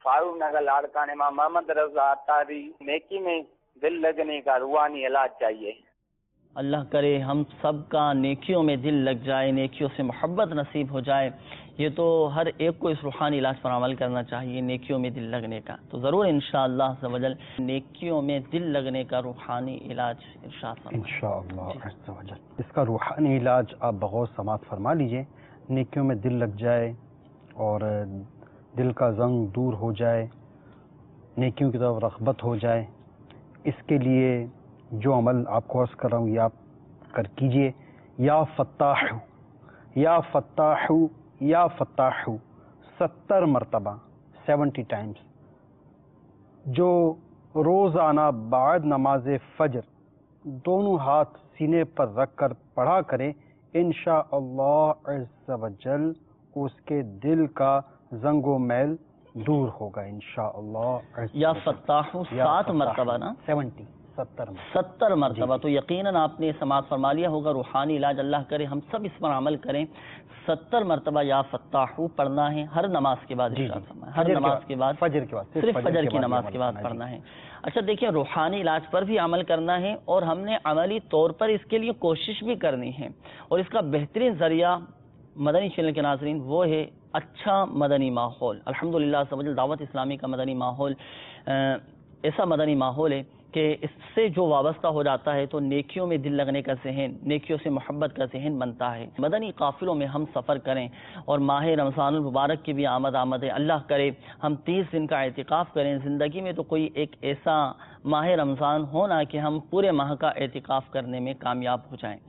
फारूक नगर लाड़काने में मोहम्मद रजा अतारी। नेकी में दिल लगने का रूहानी इलाज चाहिए। अल्लाह करे हम सब का नेकियों में दिल लग जाए, नेकियों से मोहब्बत नसीब हो जाए। ये तो हर एक को इस रूहानी इलाज पर अमल करना चाहिए, नेकियों में दिल लगने का। तो ज़रूर इंशाअल्लाह अज़्ज़ वजल नेकियों में दिल लगने का रूहानी इलाज इरशाद फरमाएं इंशाअल्लाह अज़्ज़ वजल। इसका रूहानी इलाज आप बग़ौर समात फरमा लीजिए। नेकियों में दिल लग जाए और दिल का ज़ंग दूर हो जाए, नेकियों की तरफ रग़बत हो जाए। इसके लिए जो अमल आपको अर्ज़ कर रहा हूँ ये आप कर कीजिए। या फ़त्ताहु, या फ़त्ताहु, या फ़त्ताहु 70 मरतबा 70 टाइम्स, जो रोज़ाना बाद नमाज फ़ज्र दोनों हाथ सीने पर रख कर पढ़ा करें, इंशाअल्लाह अज़्ज़ वजल उसके दिल का ज़ंगो मैल दूर होगा इंशाअल्लाह। या फ़त्ताहु 7 मरतबा ना, 70 मरतबा। तो यकीनन आपने समात फरमा लिया होगा। रूहानी इलाज अल्लाह करे हम सब इस पर अमल करें। 70 मरतबा या फ़त्ताहु पढ़ना है हर नमाज के बाद, हर नमाज के बाद, फजर के बाद, सिर्फ फजर की नमाज के बाद पढ़ना है। अच्छा देखिए, रूहानी इलाज पर भी अमल करना है और हमने अमली तौर पर इसके लिए कोशिश भी करनी है। और इसका बेहतरीन ज़रिया मदनी चैनल के नाज़रीन वो है अच्छा मदनी माहौल। अल्हम्दुलिल्लाह सबल दावत इस्लामी का मदनी माहौल ऐसा मदनी माहौल है कि इससे जो वाबस्ता हो जाता है तो नेकियों में दिल लगने का जहन, नेकियों से मोहब्बत का जहन बनता है। मदनी काफ़िलों में हम सफ़र करें और माह रमज़ानुल मुबारक की भी आमद है। अल्लाह करे हम 30 दिन का एतिकाफ़ करें। ज़िंदगी में तो कोई एक ऐसा माह रमज़ान हो ना कि हम पूरे माह का एतिकाफ़ करने में कामयाब हो जाएँ।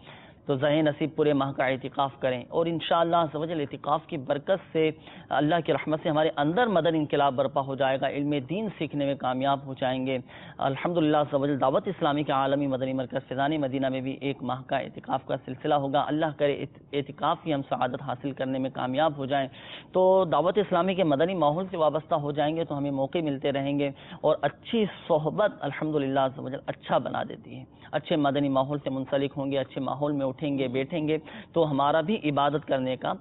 तो ज़हे नसीब पूरे माह का एतिकाफ़ करें और इंशाअल्लाह अज़्ज़ वजल एतिकाफ़ की बरकत से अल्लाह की रहमत से हमारे अंदर मदन इनकलाब बर्पा हो जाएगा, इल्म दीन सीखने में कामयाब हो जाएंगे। अल्हम्दुलिल्लाह अज़्ज़ वजल दावत इस्लामी के आलमी मदनी मरकज़ फ़ैज़ान मदीना में भी 1 माह का एतिकाफ़ का सिलसिला होगा। अल्लाह करे एतिकाफ़ की हम सआदत हासिल करने में कामयाब हो जाएँ। तो दावत इस्लामी के मदनी माहौल से वाबस्ता हो जाएंगे तो हमें मौके मिलते रहेंगे और अच्छी सोहबत अल्हम्दुलिल्लाह अज़्ज़ वजल अच्छा बना देती है। अच्छे मदनी माहौल से मुंसलिक होंगे, अच्छे माहौल में उठेंगे बैठेंगे तो हमारा भी इबादत करने का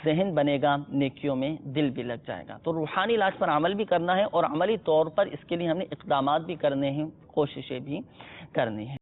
जहन बनेगा, नेकियों में दिल भी लग जाएगा। तो रूहानी इलाज पर अमल भी करना है और अमली तौर पर इसके लिए हमने इक़दामात भी करने हैं, कोशिशें भी करनी हैं।